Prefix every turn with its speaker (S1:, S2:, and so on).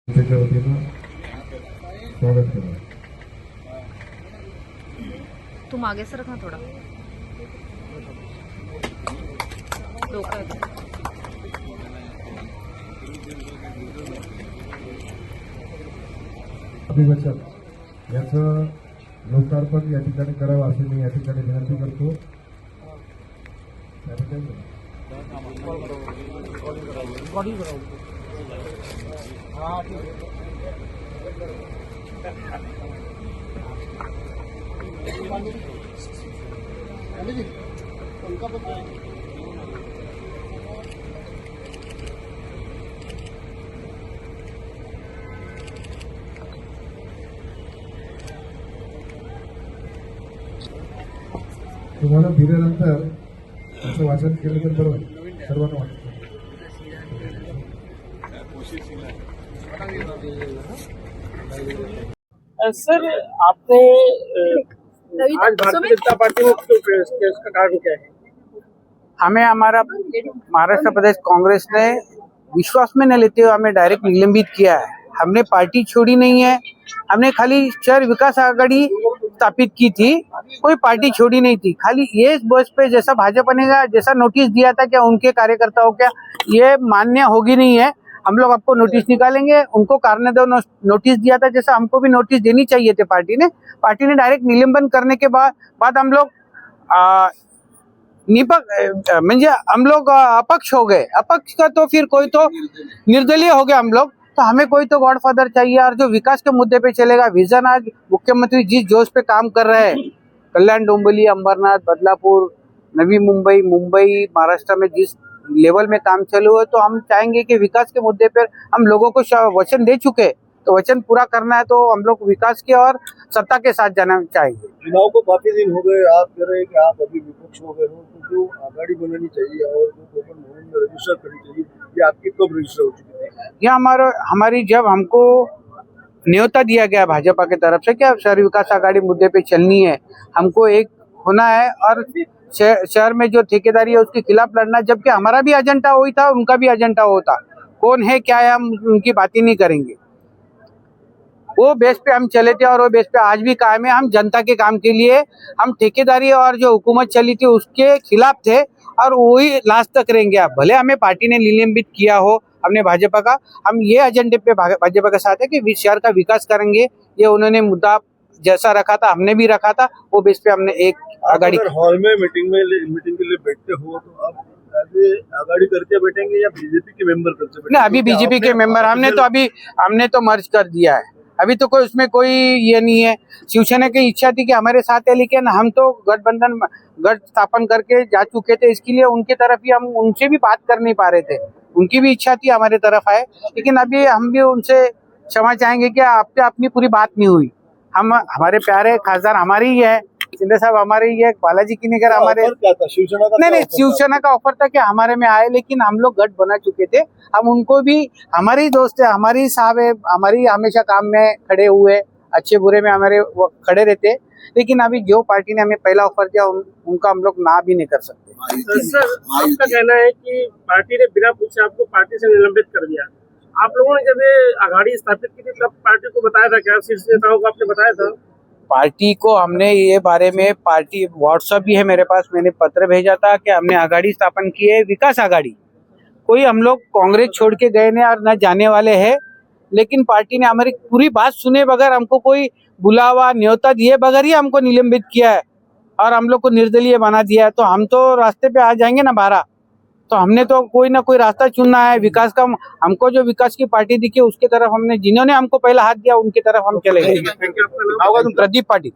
S1: त्याच्या वतीनं स्वागत करा.
S2: तू मागे सरक ना थोडा. डोकं
S1: अभिवाचन याचं लोकार्पण या ठिकाणी करावं असे मी या ठिकाणी विनंती करतो. तुम्हाला दिल्यानंतर त्याचं वाचन केलं तर बरोबर सर्वांना वाटतं.
S3: सर आपने आज भारतीय जनता पार्टी में इसका कारण क्या है?
S4: हमें हमारा महाराष्ट्र प्रदेश कांग्रेस ने विश्वास में न लेते हुए हमें डायरेक्ट निलंबित किया है. हमने पार्टी छोड़ी नहीं है. हमने खाली शहर विकास आघाड़ी स्थापित की थी, कोई पार्टी छोड़ी नहीं थी. खाली ये बस पे जैसा भाजपा ने जैसा नोटिस दिया था क्या उनके कार्यकर्ताओं क्या ये मान्य होगी नहीं है. हम लोग आपको नोटिस निकालेंगे. उनको कारण दो नोटिस दिया था जैसा हमको भी नोटिस देनी चाहिए थे. पार्टी ने डायरेक्ट निलंबन करने के बाद हम लोग म्हणजे हम लोग अपक्ष हो गए. अपक्ष का तो फिर कोई तो निर्दलीय हो गए हम लोग. तो हमें कोई तो गॉडफादर चाहिए और जो विकास के मुद्दे पे चलेगा. विजन आज मुख्यमंत्री जिस जोश पे काम कर रहे हैं, कल्याण डोंबिवली, अंबरनाथ, बदलापुर, नवी मुंबई, महाराष्ट्र में जिस लेवल में काम चालू है, तो हम चाहेंगे कि विकास के मुद्दे पर हम लोगों को वचन दे चुके, तो वचन पूरा करना है. तो हम लोग विकास के और सत्ता के साथ जाना चाहेंगे.
S5: चुनाव को काफी दिन हो गए, आप कह रहे हैं कि आप अभी विपक्ष हो गए हो, तो जो आघाड़ी बनानी चाहिए और जो गोपन भवन में रजिस्टर करनी चाहिए, ये आपकी कब रजिस्टर हो चुकी है?
S4: यह हमारी जब हमको न्योता दिया गया भाजपा की तरफ से क्या शहर विकास आघाड़ी मुद्दे पे चलनी है, हमको एक होना है और शहर में जो ठेकेदारी है उसके खिलाफ लड़ना. जबकि हमारा भी एजेंडा वही था, उनका भी एजेंडा वो था. कौन है क्या है हम उनकी बात ही नहीं करेंगे. वो बेस पे हम चले थे और वो बेस पे आज भी कायम है. हम जनता के काम के लिए, हम ठेकेदारी और जो हुकूमत चली थी उसके खिलाफ थे और वही लास्ट तक रहेंगे. आप भले हमें पार्टी ने निलंबित किया हो, हमने भाजपा का, हम ये एजेंडे पे भाजपा के साथ है कि शहर का विकास करेंगे. ये उन्होंने मुद्दा जैसा रखा था हमने भी रखा था, वो बेस पे हमने एक आघाड़ी.
S5: हॉल में मीटिंग के लिए बैठते हो तो आप आघाड़ी करके बैठेंगे या बीजेपी के मेंबर करके बैठेंगे?
S4: अभी बीजेपी के मेंबर हमने तो मर्ज कर दिया है. अभी तो कोई उसमें कोई ये नहीं है. शिवसेना की इच्छा थी कि हमारे साथ है, लेकिन हम तो गठ स्थापन करके जा चुके थे. इसके लिए उनके तरफ ही हम उनसे भी बात कर नहीं पा रहे थे. उनकी भी इच्छा थी हमारे तरफ आए, लेकिन अभी हम भी उनसे क्षमा चाहेंगे कि आपसे अपनी पूरी बात नहीं हुई. हमारे प्यारे खासदार हमारे ही है, शिंदे साहब हमारे ही है, बालाजी किनीकर हमारे. नहीं, शिवसेना का ऑफर था कि हमारे में आए, लेकिन हम लोग गठ बना चुके थे. हम उनको भी हमारे ही दोस्त है, हमारी ही साहब है, हमारी हमेशा काम में खड़े हुए, अच्छे बुरे में हमारे खड़े रहते. लेकिन अभी जो पार्टी ने हमें पहला ऑफर दिया उनका हम लोग ना भी नहीं कर सकते.
S3: सर आपका कहना है कि पार्टी ने बिना पूछे आपको पार्टी से निलंबित कर दिया. आप लोगों ने जब ये आघाड़ी स्थापित की थी तब पार्टी को बताया था क्या? शीर्ष नेताओं को आपने बताया था?
S4: पार्टी को हमने ये बारे में, पार्टी व्हाट्सएप भी है मेरे पास, मैंने पत्र भेजा था कि हमने आघाड़ी स्थापन की है, विकास आघाड़ी. कोई हम लोग कांग्रेस छोड़ के गए नहीं और न जाने वाले हैं. लेकिन पार्टी ने हमारी पूरी बात सुने बगैर, हमको कोई बुलावा न्योता दिए बगैर ही हमको निलंबित किया है और हम लोग को निर्दलीय बना दिया है. तो हम तो रास्ते पे आ जाएंगे ना 12. तो हमने तो कोई ना कोई रास्ता चुनना है विकास का. हमको जो विकास की पार्टी दिखी उसके तरफ हमने, जिन्होंने हमको पहला हाथ दिया उनकी तरफ हम चले गए. प्रदीप पाटिल.